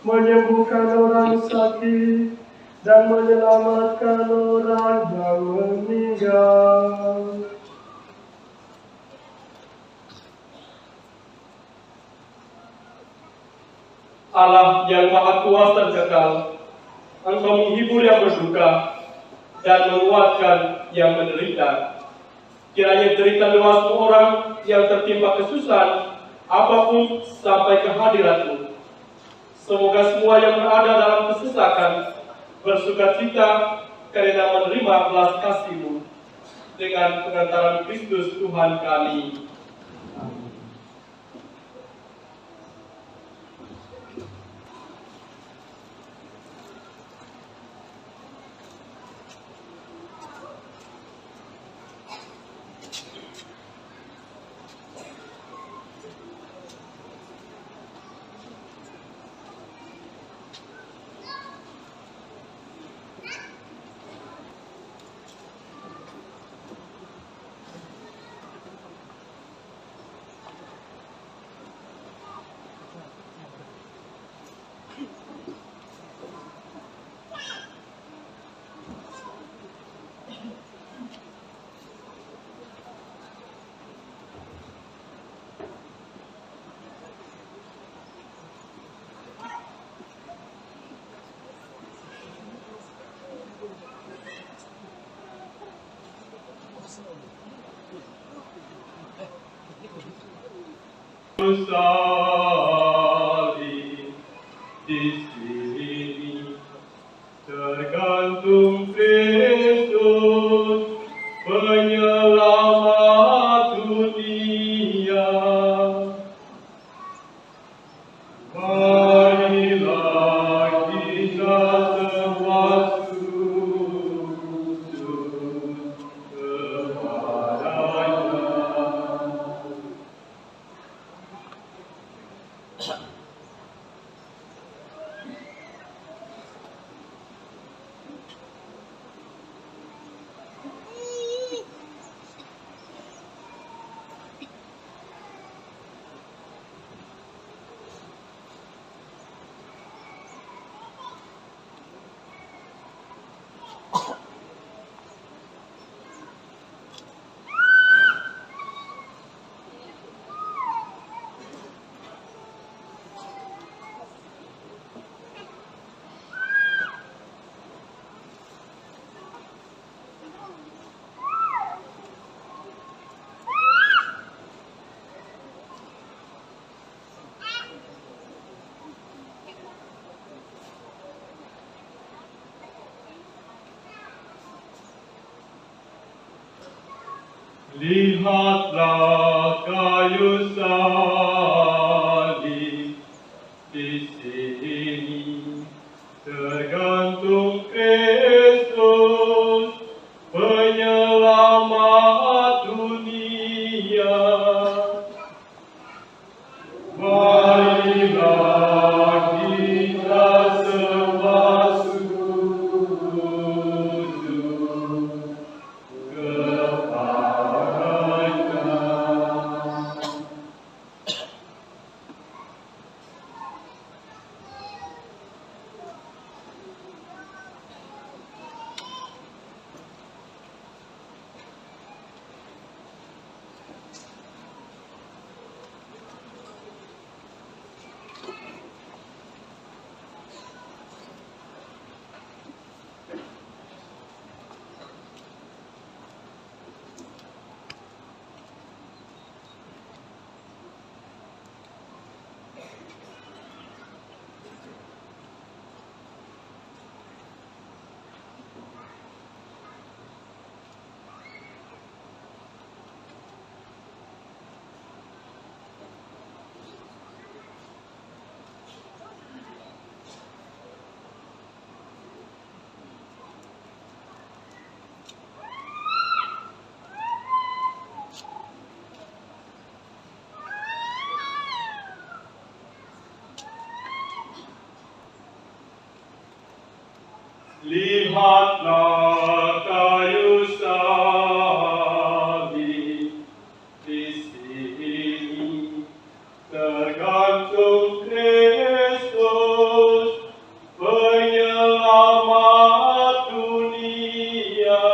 menyembuhkan orang sakit, dan menyelamatkan orang yang meninggal. Allah yang maha kuasa dan kekal, Engkau menghibur yang berduka dan menguatkan yang menderita. Kiranya derita doa semua orang yang tertimpa kesusahan apapun sampai ke hadirat-Mu. Semoga semua yang berada dalam kesesakan bersukacita karena menerima belas kasih-Mu dengan pengantaran Kristus Tuhan kami. Salib di sini tergantung Kristus penyelamat dunia. Marilah kita semua sujud kepadanya. Lihatlah kayu salib di sini tergantung Kristus penyelamat dunia. Marilah kita semua sujud Lihatlah kayu salib di sini tergantung Kristus penyelamat dunia.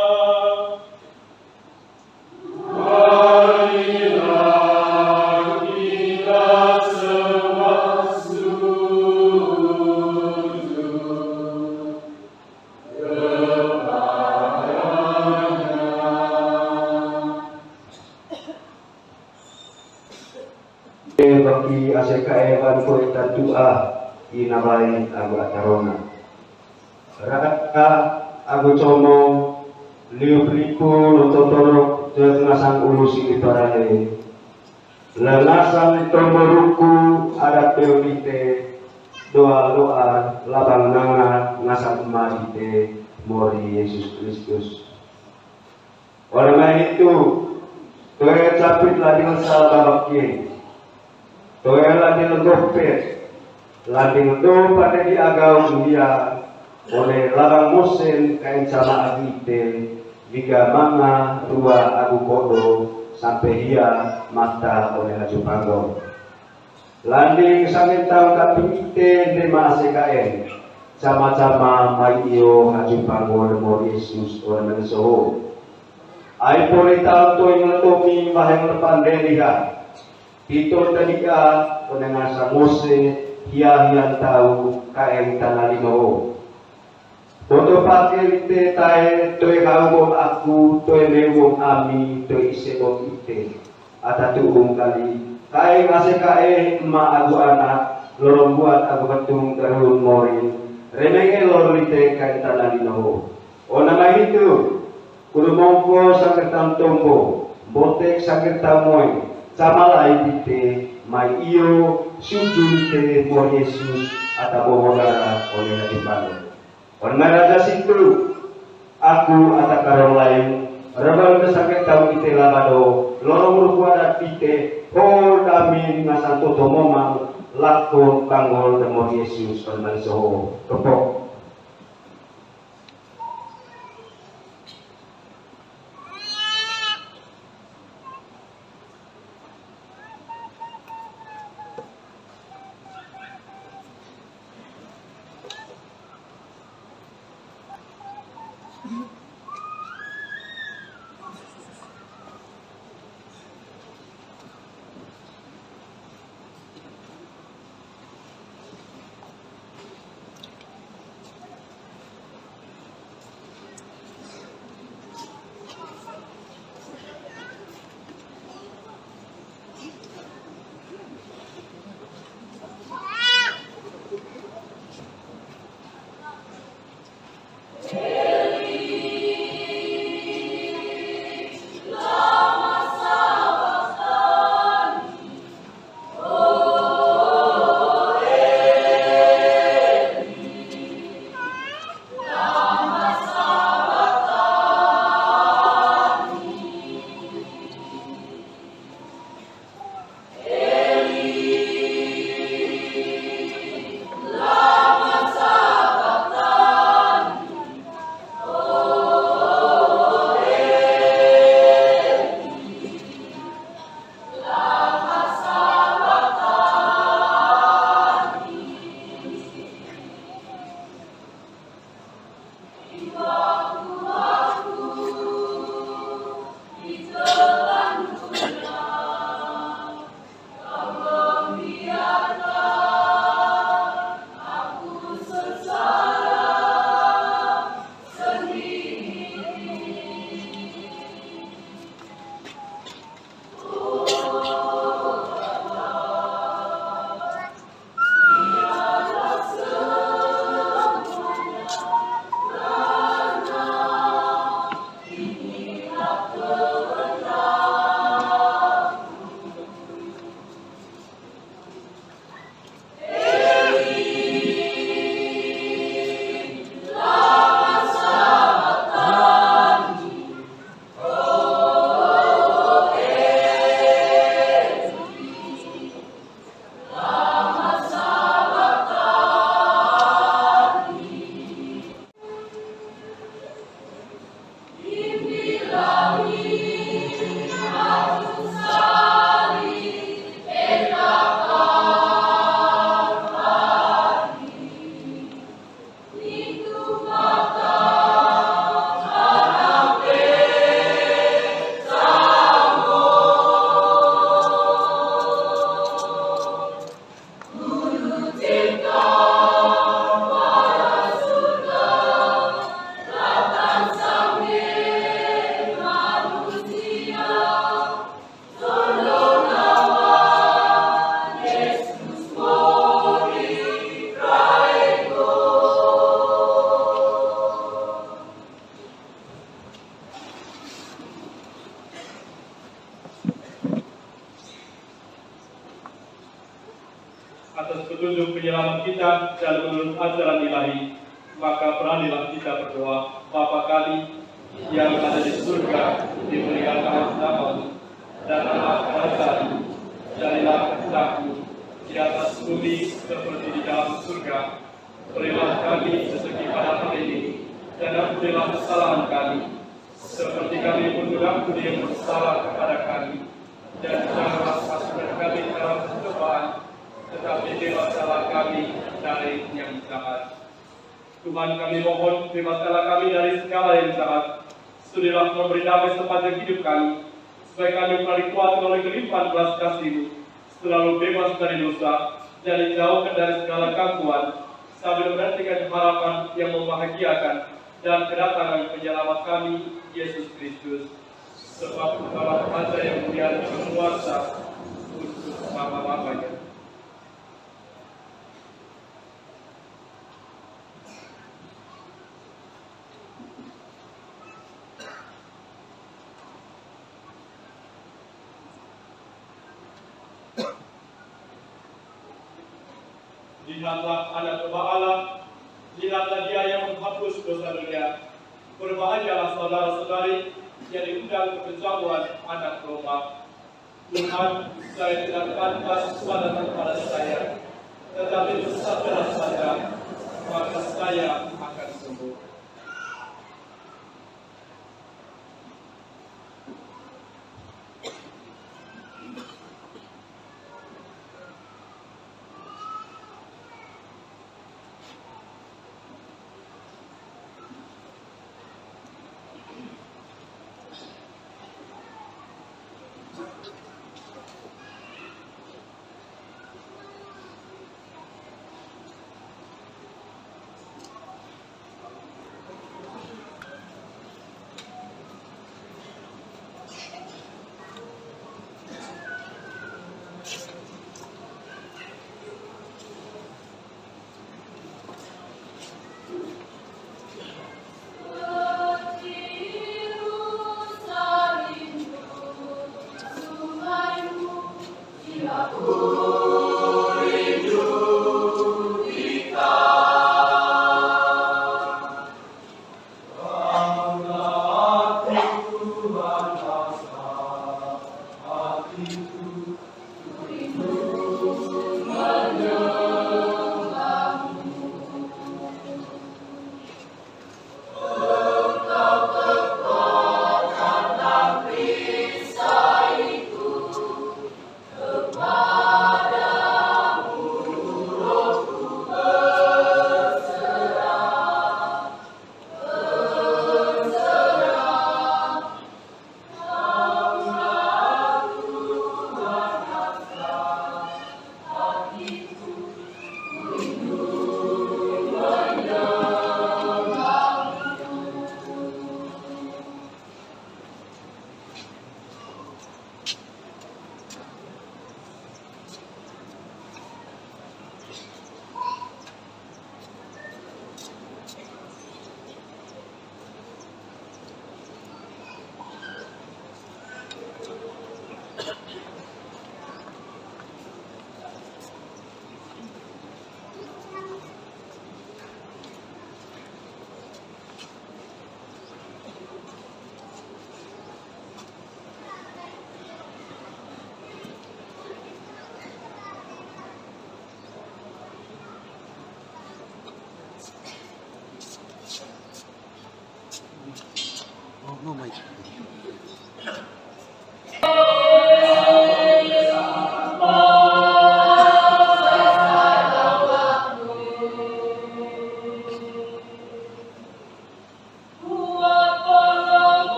Marilah kita semua sujud yoki aseka evan ko itatua inabai agu atarona. Raka agu como liup-lipu nototorok tengasang ulusi iparane. Lengasang tomoruku ada teolite doa-doa labang nanga ngasang marite mori Yesus Kristus. Oleh karena itu, toe capit lading salabakye, toe lading gopet, lading do pada diagau dia oleh labang musim kain sama agite, jika manga dua agu kodo sampai dia mata oleh haju panggong. Landing sangin tau kapite de masekaen, sama-sama maio haju panggong mo Yesus oleh menso. Ai polita to yang tomi bahang lepande liha. Itu tadi ka penengasa mose hian tahu kaen tanalimo. Foto pakai ite tae toe kau aku toe lewo ami toe isebo ite. Ata tuung kali kae ngase kae ma agu anak lorong buat aku ketung terun mori. Remenge lor ite kaen tanalimo. Ona mai itu kudu mongko sakit tamtombo, botek sakit tamoy, sama lain ite, mai iyo, sujud ite buah Yesus, atau bohongara oleh Nabi Pano. On meraja situ, aku atau karong lain, rebal sakit tamu ite labado, lorong rupuadat ite, hol kami ngasang toto momang, lakon panggol demo Yesus, on mansoho, kepok. petunjuk penyelamat kita dan menurut ajaran ilahi, maka beranilah kita berdoa. Bapa kami yang ada di surga, dimuliakanlah namamu, datanglah kerajaanmu, jadilah kehendakmu di atas bumi seperti di dalam surga. Berilah kami rezeki pada hari ini, dan ampunilah kesalahan kami, seperti kami pun mengampuni yang bersalah kepada kami. Dan janganlah masukkan kami dalam pencobaan, tetapi bebaskanlah kami dari yang jahat. Tuhan, kami mohon, bebaskanlah kami dari segala yang jahat. Sudilah memberi damai sepanjang hidup kami, supaya kami melalui kuat melalui kelimpahan belas kasih-Mu, selalu bebas dari dosa, dan dijauhkan dari segala gangguan, sambil menantikan harapan yang membahagiakan dan kedatangan penyelamat kami, Yesus Kristus. Sebab Engkaulah Raja yang mulia dan berkuasa untuk selama-lamanya. Lihatlah anak domba Allah, lihatlah Dia yang menghapus dosa dunia. Berbahagialah saudara-saudari yang diundang ke penjamuan anak domba. Tuhan, saya tidak pantas datang kepada saya, tetapi bersabdalah saja, maka saya akan sembuh.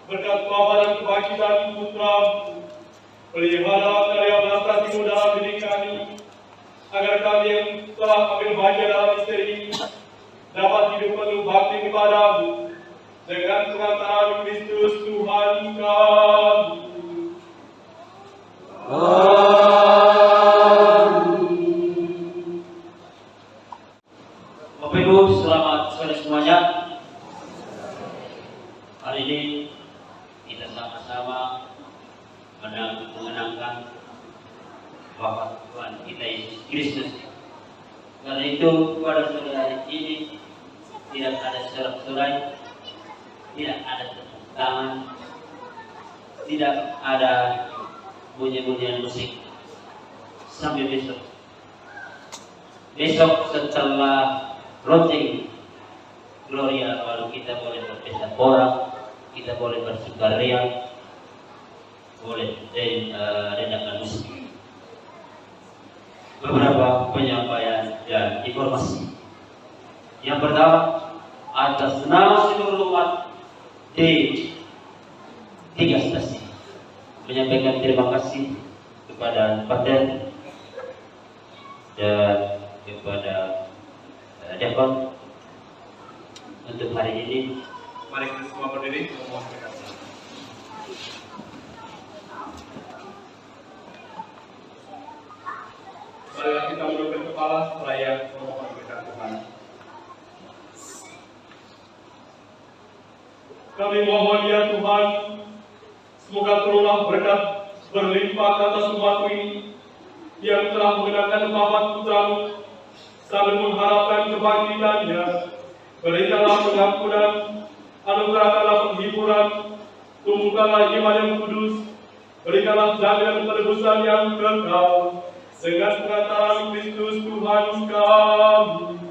berkat Bapa dan kebangkitan Putra, pelihara karya belas kasih-Mu dalam diri kami, agar kami yang telah ambil bagian dalam misteri ini dapat hidup penuh bakti kepada-Mu dengan pengantaran Kristus Tuhan kami. Bapak Ibu, selamat sore semuanya. Hari ini kita sama-sama mengenangkan wafat Tuhan kita Yesus Kristus. Karena itu pada sore hari ini tidak ada sorak-sorai, tidak ada tepuk tangan, tidak ada bunyi-bunyian musik sampai besok. Besok setelah launching Gloria baru kita boleh berpesta pora, kita boleh bersukaria, boleh dengarkan musik. Beberapa penyampaian dan informasi. Yang pertama, atas nama seluruh umat di 3 stasiun menyampaikan terima kasih kepada Paten dan kepada Dekon untuk hari ini. Mari kita semua berdiri memohon berkat. Marilah kita menundukkan kepala seraya memohon berkat Tuhan. Kami mohon ya Tuhan, semoga turunlah berkat berlimpah ke atas umat ini yang telah mengenangkan wafat Putra-Mu sambil mengharapkan kebangkitannya. Berikanlah pengampunan, anugerahkanlah penghiburan, tumbuhkanlah iman yang kudus, berikanlah jaminan penebusan yang kekal dengan pengantaran Kristus Tuhan kami.